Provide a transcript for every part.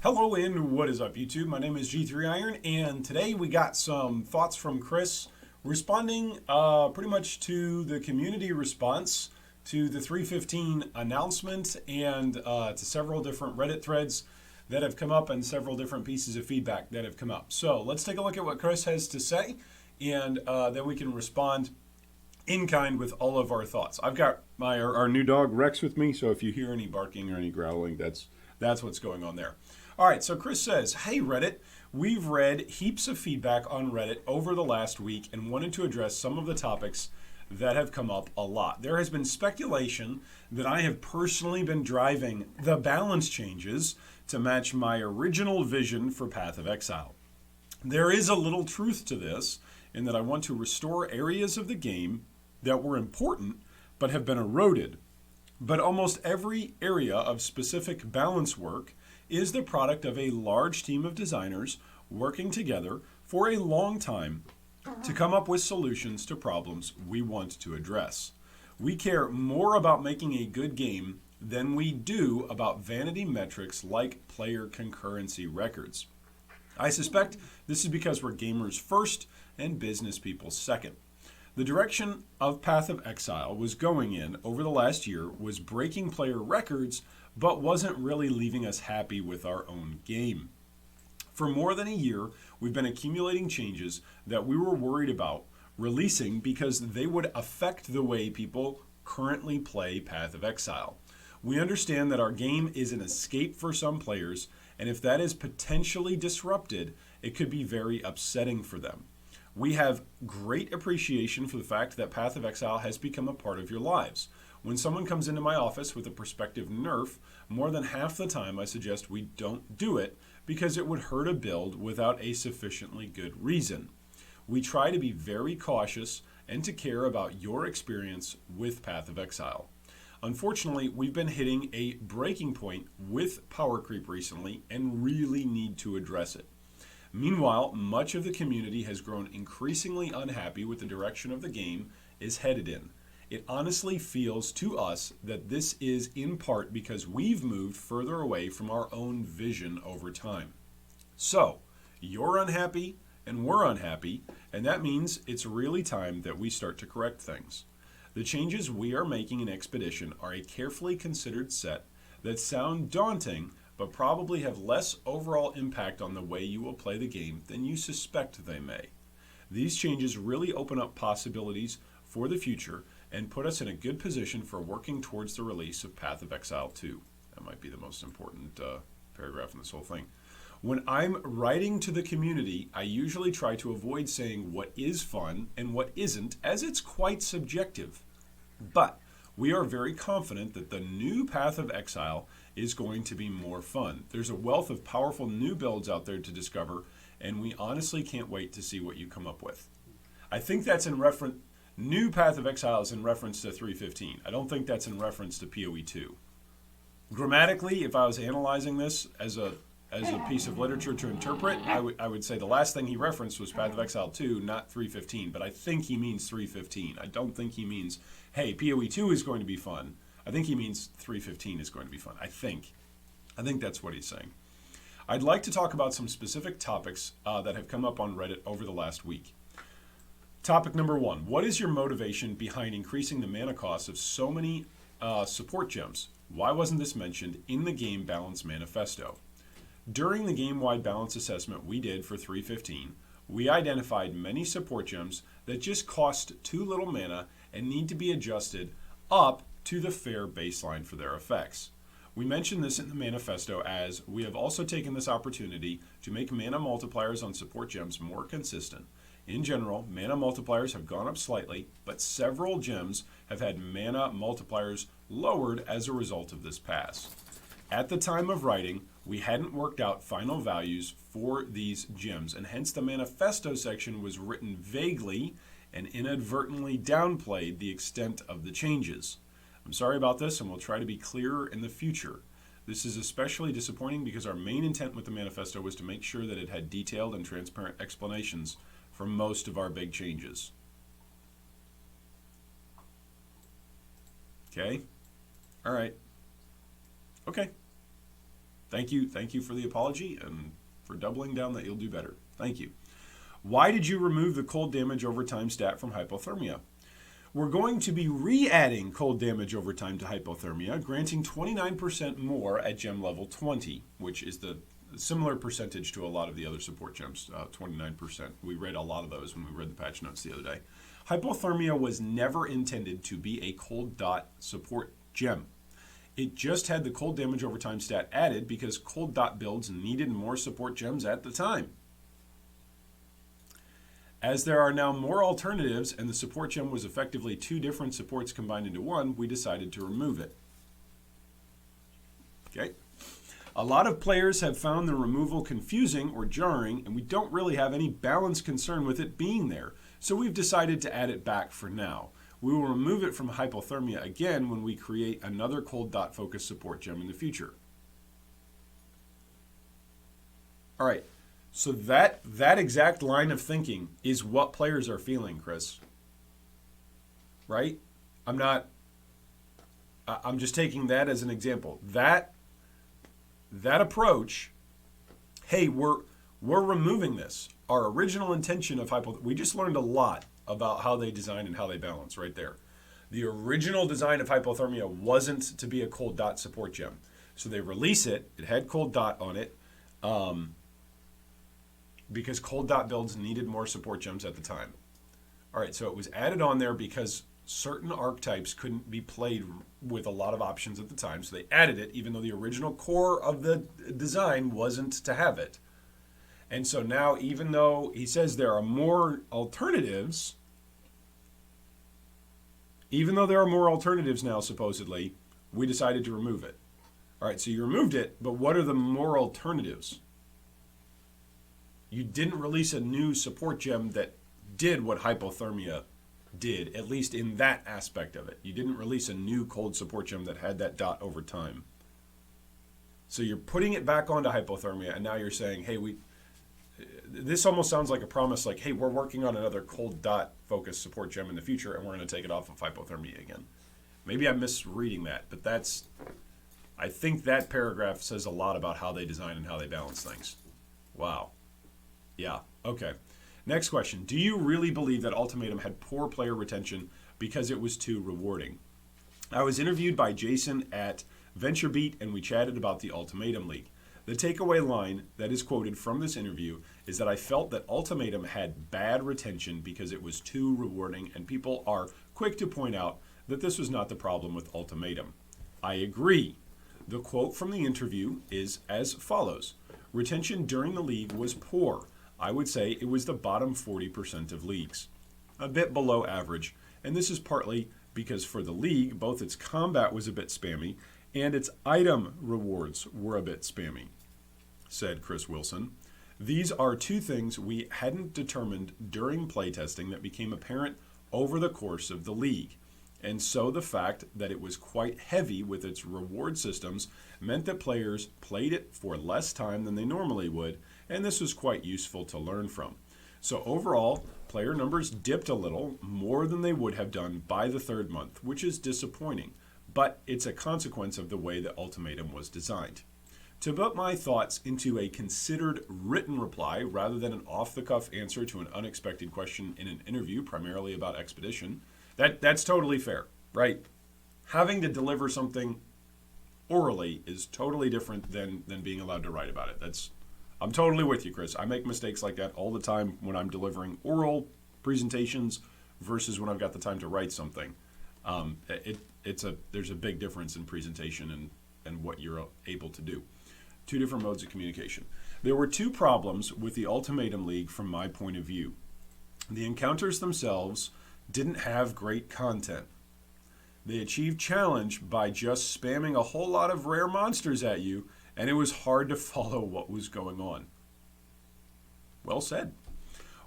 Hello and what is up YouTube? My name is G3Iron and today we got some thoughts from Chris responding pretty much to the community response to the 315 announcement and to several different Reddit threads that have come up and several different pieces of feedback that have come up. So let's take a look at what Chris has to say and then we can respond in kind with all of our thoughts. I've got our new dog Rex with me, so if you hear any barking or any growling, that's what's going on there. All right, so Chris says, hey Reddit, we've read heaps of feedback on Reddit over the last week and wanted to address some of the topics that have come up a lot. There has been speculation that I have personally been driving the balance changes to match my original vision for Path of Exile. There is a little truth to this in that I want to restore areas of the game that were important but have been eroded. But almost every area of specific balance work is the product of a large team of designers working together for a long time to come up with solutions to problems we want to address. We care more about making a good game than we do about vanity metrics like player concurrency records. I suspect this is because we're gamers first and business people second. The direction of Path of Exile was going in over the last year was breaking player records, but wasn't really leaving us happy with our own game. For more than a year, we've been accumulating changes that we were worried about releasing because they would affect the way people currently play Path of Exile. We understand that our game is an escape for some players, and if that is potentially disrupted, it could be very upsetting for them. We have great appreciation for the fact that Path of Exile has become a part of your lives. When someone comes into my office with a prospective nerf, more than half the time I suggest we don't do it because it would hurt a build without a sufficiently good reason. We try to be very cautious and to care about your experience with Path of Exile. Unfortunately, we've been hitting a breaking point with power creep recently and really need to address it. Meanwhile, much of the community has grown increasingly unhappy with the direction of the game is headed in. It honestly feels to us that this is in part because we've moved further away from our own vision over time. So, you're unhappy and we're unhappy, and that means it's really time that we start to correct things. The changes we are making in Expedition are a carefully considered set that sound daunting, but probably have less overall impact on the way you will play the game than you suspect they may. These changes really open up possibilities for the future and put us in a good position for working towards the release of Path of Exile 2. That might be the most important paragraph in this whole thing. When I'm writing to the community, I usually try to avoid saying what is fun and what isn't, as it's quite subjective. But we are very confident that the new Path of Exile is going to be more fun. There's a wealth of powerful new builds out there to discover, and we honestly can't wait to see what you come up with. I think that's in reference, new Path of Exile is in reference to 315. I don't think that's in reference to PoE 2. Grammatically, if I was analyzing this as a piece of literature to interpret, I would say the last thing he referenced was Path of Exile 2, not 315, but I think he means 315. I don't think he means, hey, PoE 2 is going to be fun. I think he means 315 is going to be fun. I think that's what he's saying. I'd like to talk about some specific topics that have come up on Reddit over the last week. Topic number 1, what is your motivation behind increasing the mana cost of so many support gems? Why wasn't this mentioned in the game balance manifesto? During the game-wide balance assessment we did for 315, we identified many support gems that just cost too little mana and need to be adjusted up to the fair baseline for their effects. We mentioned this in the manifesto as we have also taken this opportunity to make mana multipliers on support gems more consistent. In general, mana multipliers have gone up slightly, but several gems have had mana multipliers lowered as a result of this pass. At the time of writing, we hadn't worked out final values for these gems, and hence the manifesto section was written vaguely and inadvertently downplayed the extent of the changes. I'm sorry about this, and we'll try to be clearer in the future. This is especially disappointing because our main intent with the manifesto was to make sure that it had detailed and transparent explanations for most of our big changes. Okay? All right. Okay. Thank you for the apology and for doubling down that you'll do better. Thank you. Why did you remove the cold damage over time stat from hypothermia? We're going to be re-adding cold damage over time to hypothermia, granting 29% more at gem level 20, which is the similar percentage to a lot of the other support gems, 29%. We read a lot of those when we read the patch notes the other day. Hypothermia was never intended to be a cold dot support gem. It just had the cold damage over time stat added because cold dot builds needed more support gems at the time. As there are now more alternatives and the support gem was effectively two different supports combined into one, we decided to remove it. Okay. A lot of players have found the removal confusing or jarring, and we don't really have any balance concern with it being there, so we've decided to add it back for now. We will remove it from hypothermia again when we create another cold dot focused support gem in the future. All right. So that exact line of thinking is what players are feeling, Chris. Right? I'm just taking that as an example. That approach, hey, we're removing this. Our original intention of we just learned a lot about how they design and how they balance right there. The original design of hypothermia wasn't to be a cold dot support gem. So they release it. It had cold dot on it. Because cold dot builds needed more support gems at the time. All right, so it was added on there because certain archetypes couldn't be played with a lot of options at the time, so they added it even though the original core of the design wasn't to have it. And so now, even though he says there are more alternatives, now supposedly, we decided to remove it. All right, so you removed it, but what are the more alternatives? You didn't release a new support gem that did what hypothermia did, at least in that aspect of it. You didn't release a new cold support gem that had that dot over time. So you're putting it back onto hypothermia, and now you're saying, hey, this almost sounds like a promise, like, hey, we're working on another cold dot focused support gem in the future, and we're going to take it off of hypothermia again. Maybe I'm misreading that, but I think that paragraph says a lot about how they design and how they balance things. Wow. Yeah, okay. Next question. Do you really believe that Ultimatum had poor player retention because it was too rewarding? I was interviewed by Jason at VentureBeat, and we chatted about the Ultimatum League. The takeaway line that is quoted from this interview is that I felt that Ultimatum had bad retention because it was too rewarding, and people are quick to point out that this was not the problem with Ultimatum. I agree. The quote from the interview is as follows. Retention during the league was poor. I would say it was the bottom 40% of leagues, a bit below average, and this is partly because for the league, both its combat was a bit spammy and its item rewards were a bit spammy, said Chris Wilson. These are two things we hadn't determined during playtesting that became apparent over the course of the league, and so the fact that it was quite heavy with its reward systems meant that players played it for less time than they normally would, and this was quite useful to learn from. So overall, player numbers dipped a little more than they would have done by the third month, which is disappointing, but it's a consequence of the way that Ultimatum was designed. To put my thoughts into a considered written reply rather than an off-the-cuff answer to an unexpected question in an interview primarily about Expedition, that's totally fair, right? Having to deliver something orally is totally different than being allowed to write about it. I'm totally with you, Chris. I make mistakes like that all the time when I'm delivering oral presentations versus when I've got the time to write something. There's a big difference in presentation and what you're able to do. Two different modes of communication. There were two problems with the Ultimatum League from my point of view. The encounters themselves didn't have great content. They achieved challenge by just spamming a whole lot of rare monsters at you, and it was hard to follow what was going on. Well said.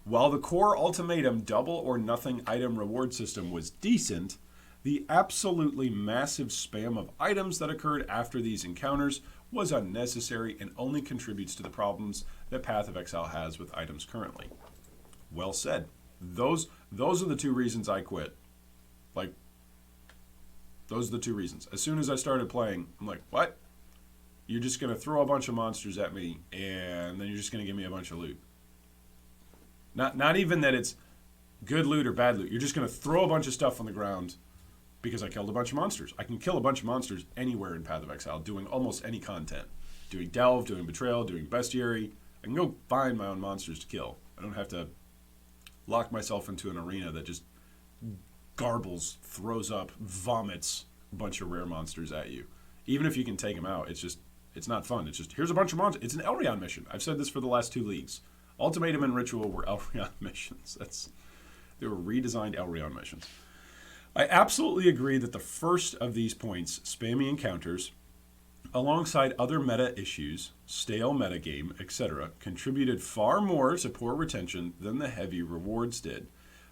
While the core Ultimatum double or nothing item reward system was decent, the absolutely massive spam of items that occurred after these encounters was unnecessary and only contributes to the problems that Path of Exile has with items currently. Well said. Those are the two reasons I quit. Those are the two reasons. As soon as I started playing, I'm like, what? you're just going to throw a bunch of monsters at me, and then you're just going to give me a bunch of loot. Not even that it's good loot or bad loot. You're just going to throw a bunch of stuff on the ground because I killed a bunch of monsters. I can kill a bunch of monsters anywhere in Path of Exile, doing almost any content. Doing Delve, doing Betrayal, doing Bestiary. I can go find my own monsters to kill. I don't have to lock myself into an arena that just garbles, throws up, vomits a bunch of rare monsters at you. Even if you can take them out, it's not fun. It's just, here's a bunch of monsters. It's an Elrion mission. I've said this for the last 2 leagues. Ultimatum and Ritual were Elrion missions. They were redesigned Elrion missions. I absolutely agree that the first of these points, spammy encounters, alongside other meta issues, stale metagame, etc., contributed far more to poor retention than the heavy rewards did.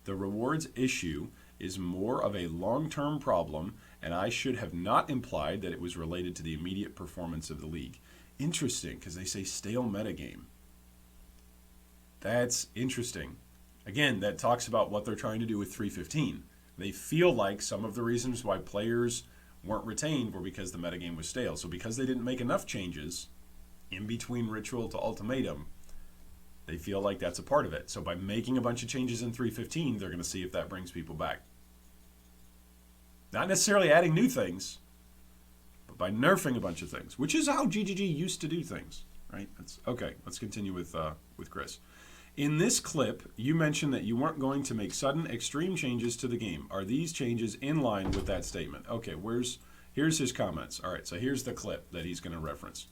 The rewards issue is more of a long-term problem, and I should have not implied that it was related to the immediate performance of the league. Interesting, because they say stale metagame. That's interesting. Again, that talks about what they're trying to do with 3.15. They feel like some of the reasons why players weren't retained were because the metagame was stale. So because they didn't make enough changes in between Ritual to Ultimatum, they feel like that's a part of it. So by making a bunch of changes in 3.15, they're going to see if that brings people back. Not necessarily adding new things, but by nerfing a bunch of things, which is how GGG used to do things, right? Okay, let's continue with Chris. In this clip, you mentioned that you weren't going to make sudden extreme changes to the game. Are these changes in line with that statement? Okay, here's his comments. All right, so here's the clip that he's going to reference.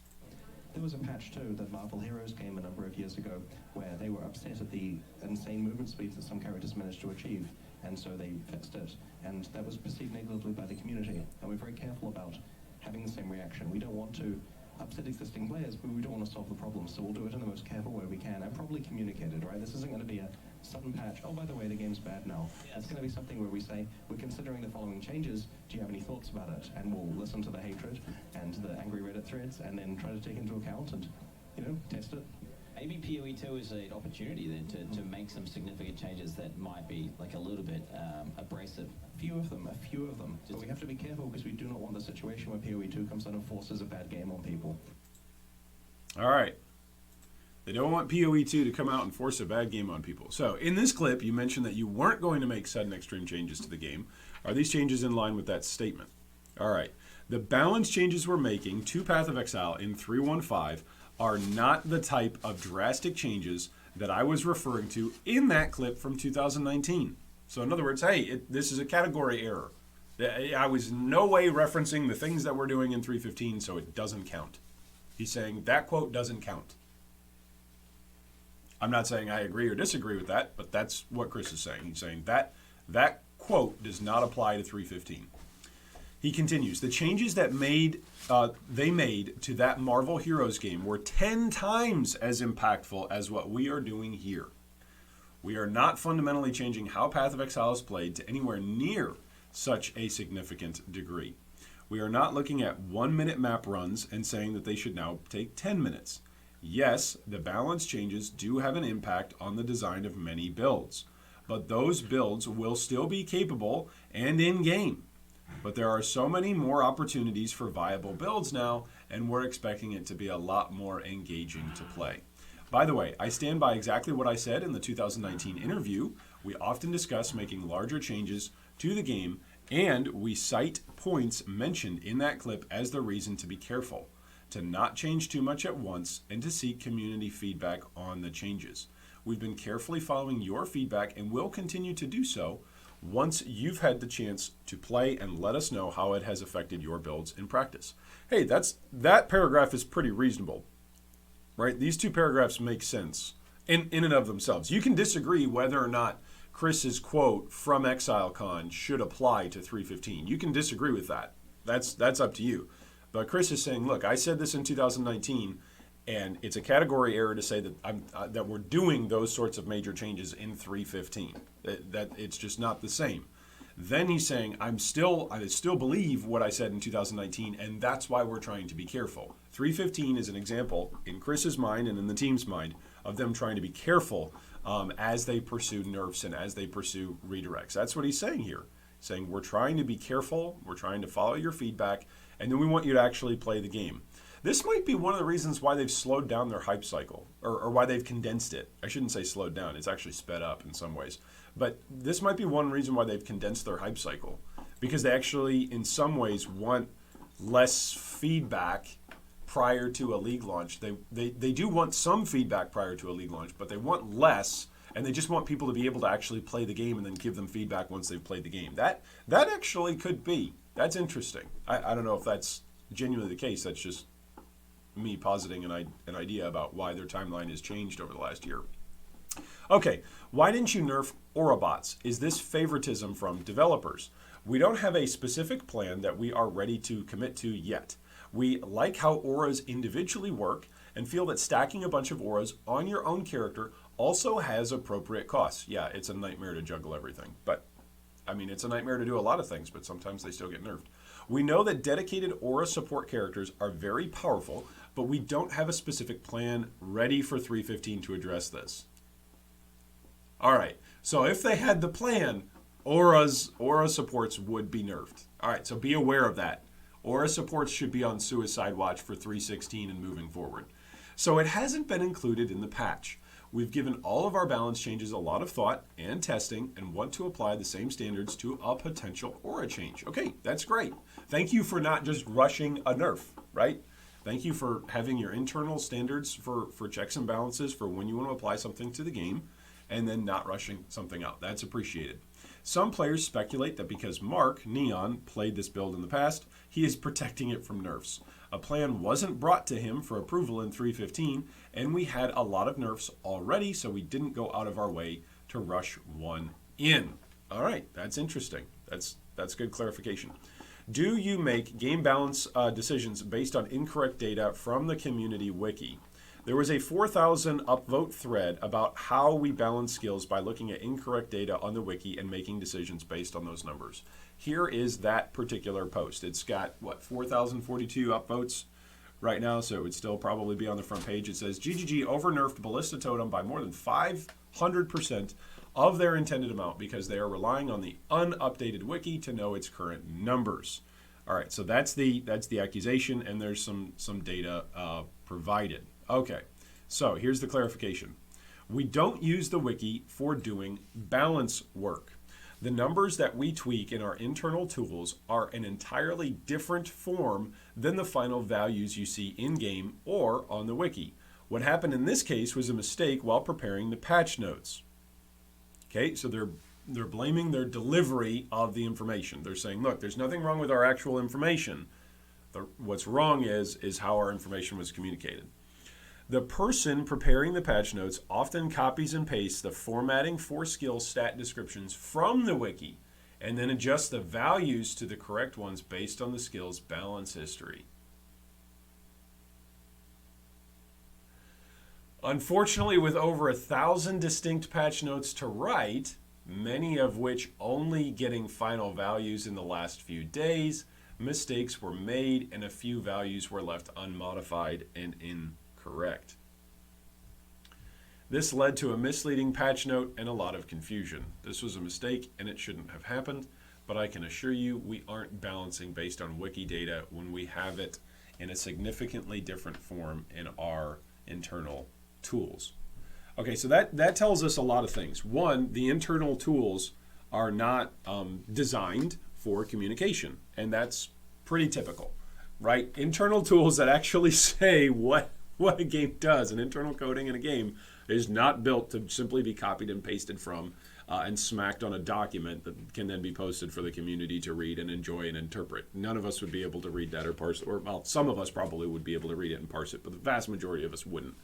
There was a patch too that Marvel Heroes came a number of years ago where they were upset at the insane movement speeds that some characters managed to achieve, and so they fixed it, and that was perceived negatively by the community, and we're very careful about having the same reaction. We don't want to upset existing players, but we don't want to solve the problem, so we'll do it in the most careful way we can, and probably communicated, right? This isn't going to be a sudden patch, oh, by the way, the game's bad now. Yes. It's going to be something where we say, we're considering the following changes, do you have any thoughts about it? And we'll listen to the hatred and the angry Reddit threads, and then try to take into account and, test it. Maybe PoE2 is an opportunity then to make some significant changes that might be like a little bit abrasive. A few of them. But we have to be careful because we do not want the situation where PoE2 comes out and forces a bad game on people. All right. They don't want PoE2 to come out and force a bad game on people. So in this clip, you mentioned that you weren't going to make sudden extreme changes to the game. Are these changes in line with that statement? All right. The balance changes we're making to Path of Exile in 3.15 are not the type of drastic changes that I was referring to in that clip from 2019. So in other words, hey, this is a category error. I was in no way referencing the things that we're doing in 3.15, so it doesn't count. He's saying that quote doesn't count. I'm not saying I agree or disagree with that, but that's what Chris is saying. He's saying that quote does not apply to 3.15. He continues, the changes that they made to that Marvel Heroes game were 10 times as impactful as what we are doing here. We are not fundamentally changing how Path of Exile is played to anywhere near such a significant degree. We are not looking at 1-minute map runs and saying that they should now take 10 minutes. Yes, the balance changes do have an impact on the design of many builds, but those builds will still be capable and in-game. But there are so many more opportunities for viable builds now, and we're expecting it to be a lot more engaging to play. By the way, I stand by exactly what I said in the 2019 interview. We often discuss making larger changes to the game, and we cite points mentioned in that clip as the reason to be careful, to not change too much at once, and to seek community feedback on the changes. We've been carefully following your feedback and will continue to do so once you've had the chance to play and let us know how it has affected your builds in practice. Hey, that paragraph is pretty reasonable, right? These 2 paragraphs make sense in and of themselves. You can disagree whether or not Chris's quote from Exilecon should apply to 3.15. You can disagree with that. That's up to you. But Chris is saying, look, I said this in 2019, and it's a category error to say that that we're doing those sorts of major changes in 3.15. That it's just not the same. Then he's saying, I still believe what I said in 2019, and that's why we're trying to be careful. 3.15 is an example in Chris's mind and in the team's mind of them trying to be careful as they pursue nerfs and as they pursue redirects. That's what he's saying here. He's saying we're trying to be careful, we're trying to follow your feedback, and then we want you to actually play the game. This might be one of the reasons why they've slowed down their hype cycle, or why they've condensed it. I shouldn't say slowed down. It's actually sped up in some ways. But this might be one reason why they've condensed their hype cycle, because they actually, in some ways, want less feedback prior to a league launch. They do want some feedback prior to a league launch, but they want less, and they just want people to be able to actually play the game and then give them feedback once they've played the game. That actually could be. That's interesting. I don't know if that's genuinely the case. That's just me positing an idea about why their timeline has changed over the last year. Okay, why didn't you nerf aura bots? Is this favoritism from developers? We don't have a specific plan that we are ready to commit to yet. We like how auras individually work and feel that stacking a bunch of auras on your own character also has appropriate costs. Yeah, it's a nightmare to juggle everything, but I mean, it's a nightmare to do a lot of things, but sometimes they still get nerfed. We know that dedicated aura support characters are very powerful, but we don't have a specific plan ready for 3.15 to address this. All right, so if they had the plan, aura supports would be nerfed. All right, so be aware of that. Aura supports should be on suicide watch for 3.16 and moving forward. So it hasn't been included in the patch. We've given all of our balance changes a lot of thought and testing and want to apply the same standards to a potential aura change. Okay, that's great. Thank you for not just rushing a nerf, right? Thank you for having your internal standards for checks and balances for when you want to apply something to the game and then not rushing something out. That's appreciated. Some players speculate that because Mark, Neon, played this build in the past, he is protecting it from nerfs. A plan wasn't brought to him for approval in 3.15, and we had a lot of nerfs already, so we didn't go out of our way to rush one in. All right, that's interesting. That's good clarification. Do you make game balance decisions based on incorrect data from the community wiki? There was a 4,000 upvote thread about how we balance skills by looking at incorrect data on the wiki and making decisions based on those numbers. Here is that particular post. It's got, 4,042 upvotes right now, so it would still probably be on the front page. It says, GGG over-nerfed Ballista Totem by more than 500% of their intended amount because they are relying on the unupdated wiki to know its current numbers. All right, so that's the accusation, and there's some data provided. Okay, so here's the clarification. We don't use the wiki for doing balance work. The numbers that we tweak in our internal tools are an entirely different form than the final values you see in-game or on the wiki. What happened in this case was a mistake while preparing the patch notes. Okay, so they're blaming their delivery of the information. They're saying, look, there's nothing wrong with our actual information. What's wrong is how our information was communicated. The person preparing the patch notes often copies and pastes the formatting for skill stat descriptions from the wiki and then adjusts the values to the correct ones based on the skill's balance history. Unfortunately, with over 1,000 distinct patch notes to write, many of which only getting final values in the last few days, mistakes were made and a few values were left unmodified and incorrect. This led to a misleading patch note and a lot of confusion. This was a mistake and it shouldn't have happened, but I can assure you we aren't balancing based on wiki data when we have it in a significantly different form in our internal tools. Okay, so that tells us a lot of things. One, the internal tools are not designed for communication, and that's pretty typical, right? Internal tools that actually say what a game does, and internal coding in a game is not built to simply be copied and pasted from and smacked on a document that can then be posted for the community to read and enjoy and interpret. None of us would be able to read that or parse it, or well, some of us probably would be able to read it and parse it, but the vast majority of us wouldn't.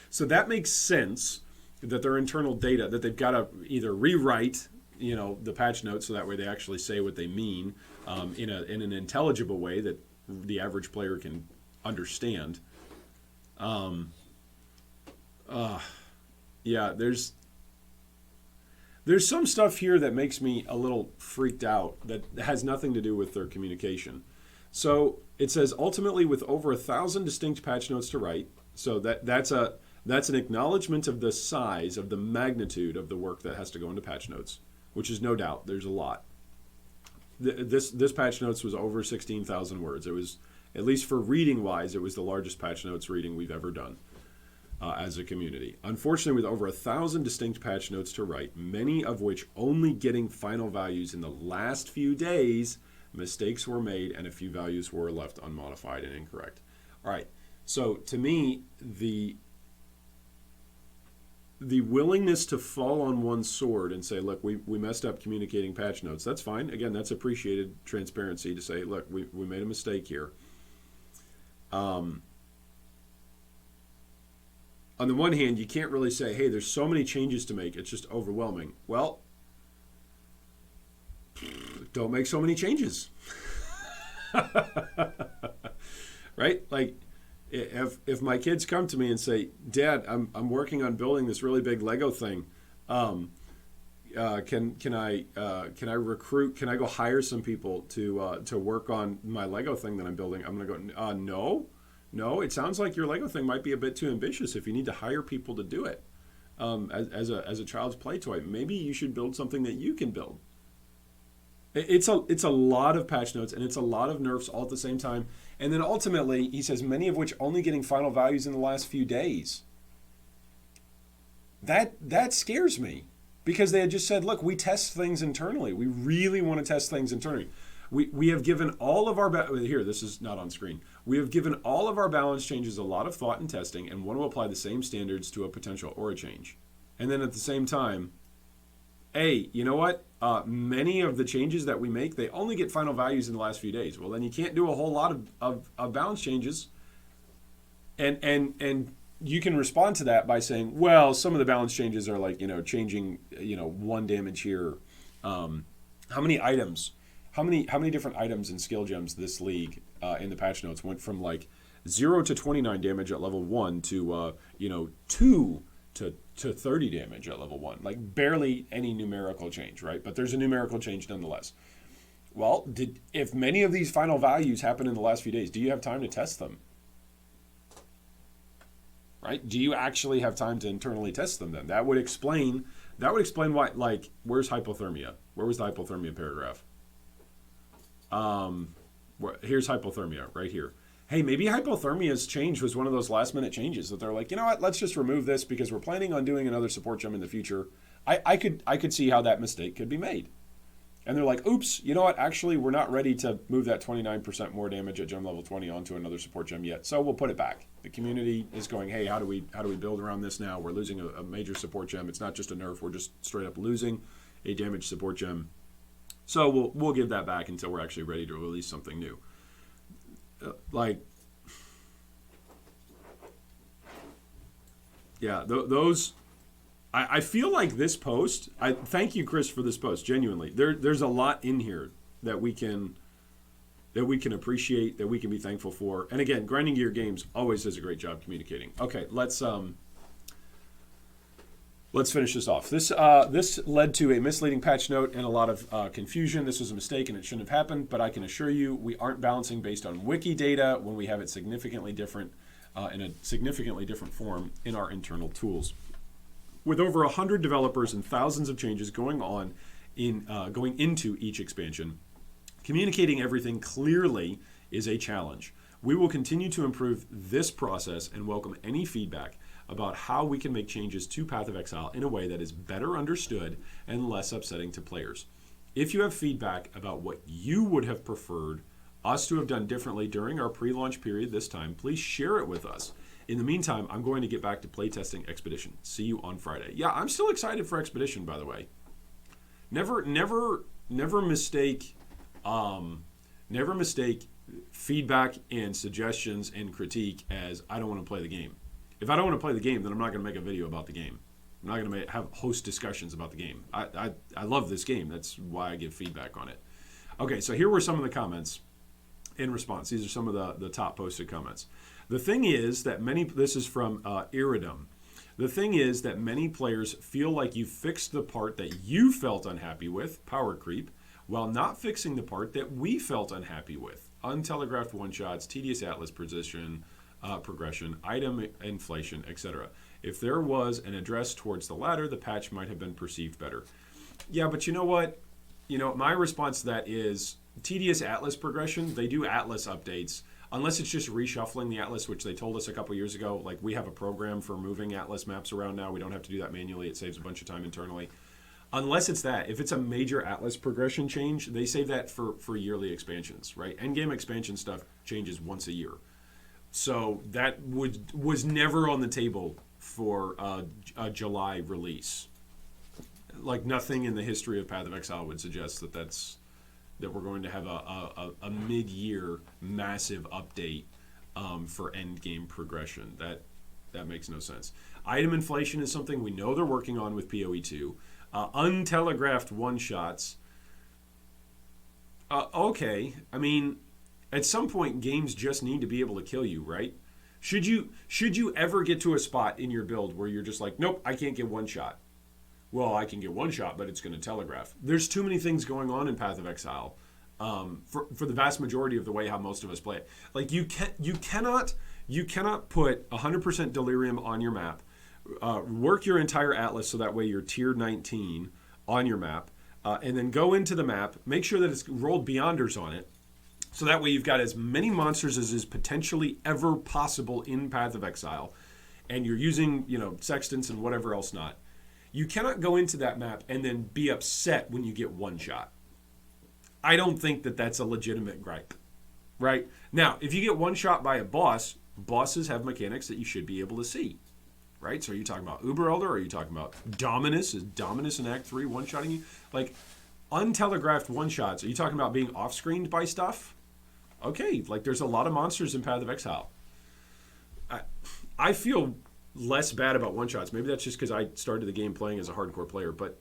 So that makes sense that their internal data, that they've got to either rewrite, the patch notes so that way they actually say what they mean in an intelligible way that the average player can understand. Yeah, there's some stuff here that makes me a little freaked out that has nothing to do with their communication. So it says ultimately with over 1,000 distinct patch notes to write. So that's an acknowledgement of the size, of the magnitude of the work that has to go into patch notes, which is no doubt there's a lot. This patch notes was over 16,000 words. It At least for reading wise, it was the largest patch notes reading we've ever done as a community. Unfortunately, with over 1,000 distinct patch notes to write, many of which only getting final values in the last few days, mistakes were made and a few values were left unmodified and incorrect. All right, so to me, the willingness to fall on one sword and say, look, we messed up communicating patch notes, that's fine. Again, that's appreciated transparency to say, look, we made a mistake here. On the one hand, you can't really say, hey, there's so many changes to make, it's just overwhelming. Well, don't make so many changes. Right? Like, if my kids come to me and say, Dad, I'm working on building this really big Lego thing, can I recruit? Can I go hire some people to work on my Lego thing that I'm building? I'm gonna go, no. It sounds like your Lego thing might be a bit too ambitious. If you need to hire people to do it, as a child's play toy, maybe you should build something that you can build. It's a lot of patch notes and it's a lot of nerfs all at the same time. And then ultimately, he says, many of which only getting final values in the last few days. That scares me, because they had just said, look, we test things internally. We really want to test things internally. We have given all of our, here, this is not on screen. We have given all of our balance changes a lot of thought and testing and want to apply the same standards to a potential aura change. And then at the same time, hey, you know what? Many of the changes that we make, they only get final values in the last few days. Well, then you can't do a whole lot of balance changes. And you can respond to that by saying, well, some of the balance changes are like, changing, 1 damage here. How many different items and skill gems this league in the patch notes went from like 0 to 29 damage at level 1 to 2 to 30 damage at level 1. Like barely any numerical change, right? But there's a numerical change nonetheless. Well, if many of these final values happen in the last few days, do you have time to test them? Right? Do you actually have time to internally test them then? That would explain why, like, where's hypothermia? Where was the hypothermia paragraph? Here's hypothermia right here. Hey, maybe hypothermia's change was one of those last minute changes that they're like, you know what, let's just remove this because we're planning on doing another support gem in the future. I could see how that mistake could be made. And they're like, oops, you know what, actually we're not ready to move that 29% more damage at gem level 20 onto another support gem yet, so we'll put it back. The community is going, hey, how do we build around this now? We're losing a major support gem. It's not just a nerf, we're just straight up losing a damaged support gem. So we'll give that back until we're actually ready to release something new. Those, I feel like this post, thank you, Chris, for this post, genuinely. There's a lot in here that we can appreciate, that we can be thankful for. And again, Grinding Gear Games always does a great job communicating. Okay, let's finish this off. This led to a misleading patch note and a lot of confusion. This was a mistake and it shouldn't have happened, but I can assure you we aren't balancing based on Wiki data when we have it significantly different in a significantly different form in our internal tools. With over 100 developers and thousands of changes going into each expansion, communicating everything clearly is a challenge. We will continue to improve this process and welcome any feedback about how we can make changes to Path of Exile in a way that is better understood and less upsetting to players. If you have feedback about what you would have preferred us to have done differently during our pre-launch period this time, please share it with us. In the meantime, I'm going to get back to playtesting Expedition. See you on Friday. Yeah, I'm still excited for Expedition, by the way. Never mistake feedback and suggestions and critique as I don't want to play the game. If I don't want to play the game, then I'm not going to make a video about the game. I'm not going to have host discussions about the game. I love this game. That's why I give feedback on it. Okay, so here were some of the comments in response. These are some of the top posted comments. The thing is that this is from Iridum. The thing is that many players feel like you fixed the part that you felt unhappy with, power creep, while not fixing the part that we felt unhappy with, untelegraphed one-shots, tedious atlas progression, item inflation, etc. If there was an address towards the latter, the patch might have been perceived better. Yeah, but you know what? My response to that is tedious atlas progression. They do atlas updates. unless it's just reshuffling the Atlas, which they told us a couple years ago. Like, we have a program for moving Atlas maps around now. We don't have to do that manually. It saves a bunch of time internally. Unless it's that. If it's a major Atlas progression change, they save that for yearly expansions, right? Endgame expansion stuff changes once a year. So that was never on the table for a July release. Like, nothing in the history of Path of Exile would suggest that we're going to have a mid-year massive update for endgame progression. That makes no sense. Item inflation is something we know they're working on with PoE 2. Untelegraphed one-shots. Okay, I mean, at some point, games just need to be able to kill you, right? Should you ever get to a spot in your build where you're just like, nope, I can't get one shot? Well, I can get one shot, but it's going to telegraph. There's too many things going on in Path of Exile for the vast majority of the way how most of us play it. Like, you cannot put 100% delirium on your map. Work your entire Atlas so that way you're tier 19 on your map, and then go into the map, make sure that it's rolled Beyonders on it, so that way you've got as many monsters as is potentially ever possible in Path of Exile, and you're using, sextants and whatever else not. You cannot go into that map and then be upset when you get one shot. I don't think that that's a legitimate gripe, right? Now, if you get one shot by a boss, bosses have mechanics that you should be able to see. Right? So are you talking about Uber Elder? Or are you talking about Dominus? Is Dominus in Act 3 one-shotting you? Like, untelegraphed one-shots. Are you talking about being off-screened by stuff? Okay, like, there's a lot of monsters in Path of Exile. I feel less bad about one-shots. Maybe that's just because I started the game playing as a hardcore player, but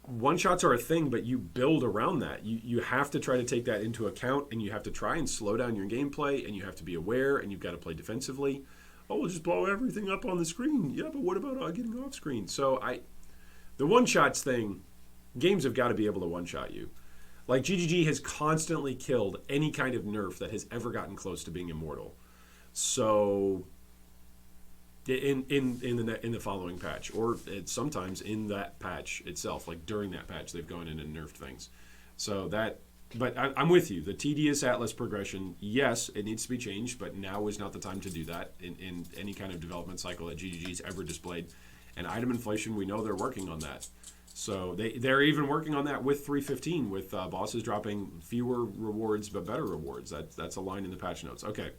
one-shots are a thing, but you build around that. You have to try to take that into account, and you have to try and slow down your gameplay, and you have to be aware, and you've got to play defensively. Oh, we'll just blow everything up on the screen. Yeah, but what about getting off screen? So the one-shots thing, games have got to be able to one-shot you. Like, GGG has constantly killed any kind of nerf that has ever gotten close to being immortal. So in the following patch, or sometimes in that patch itself, like during that patch, they've gone in and nerfed things. So that. But I'm with you. The tedious Atlas progression, yes, it needs to be changed, but now is not the time to do that in any kind of development cycle that GGG's ever displayed. And item inflation, we know they're working on that. So they're even working on that with 3.15, with bosses dropping fewer rewards but better rewards. That's a line in the patch notes. Okay,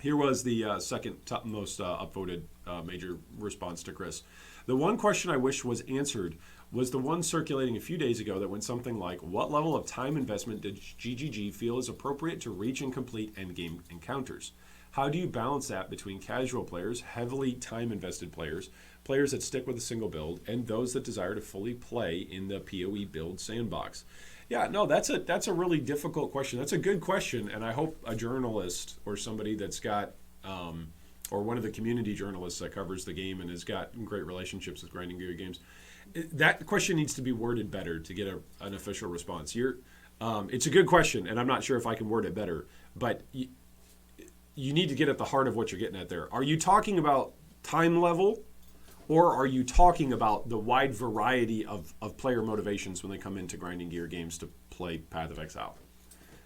here was the second top most upvoted major response to Chris. The one question I wish was answered was the one circulating a few days ago that went something like, what level of time investment did GGG feel is appropriate to reach and complete endgame encounters? How do you balance that between casual players, heavily time-invested players, players that stick with a single build, and those that desire to fully play in the PoE build sandbox? Yeah, no, that's a really difficult question. That's a good question, and I hope a journalist or somebody that's got, or one of the community journalists that covers the game and has got great relationships with Grinding Gear Games, that question needs to be worded better to get an official response. It's a good question, and I'm not sure if I can word it better, but you need to get at the heart of what you're getting at there. Are you talking about time level, or are you talking about the wide variety of player motivations when they come into Grinding Gear Games to play Path of Exile?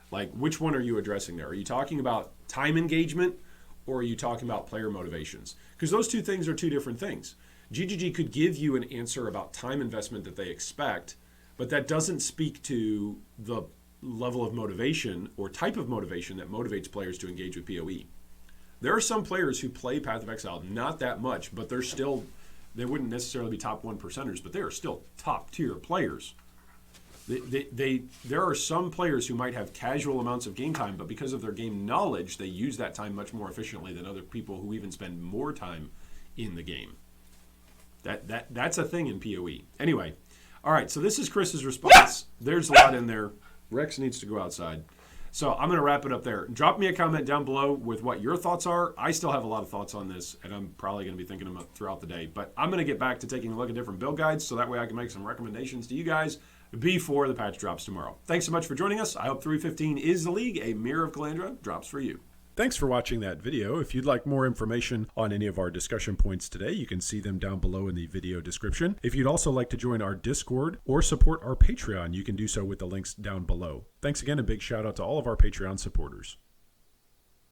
Like, which one are you addressing there? Are you talking about time engagement, or are you talking about player motivations? Because those two things are two different things. GGG could give you an answer about time investment that they expect, but that doesn't speak to the level of motivation or type of motivation that motivates players to engage with PoE. There are some players who play Path of Exile not that much, but they wouldn't necessarily be top 1%ers, but they are still top tier players. There are some players who might have casual amounts of game time, but because of their game knowledge, they use that time much more efficiently than other people who even spend more time in the game. That's a thing in PoE. Anyway, all right, so this is Chris's response. There's a lot in there. Rex needs to go outside. So I'm going to wrap it up there. Drop me a comment down below with what your thoughts are. I still have a lot of thoughts on this, and I'm probably going to be thinking about throughout the day. But I'm going to get back to taking a look at different build guides so that way I can make some recommendations to you guys before the patch drops tomorrow. Thanks so much for joining us. I hope 3.15 is the league. A Mirror of Calandra drops for you. Thanks for watching that video. If you'd like more information on any of our discussion points today, you can see them down below in the video description. If you'd also like to join our Discord or support our Patreon, you can do so with the links down below. Thanks again, and big shout out to all of our Patreon supporters.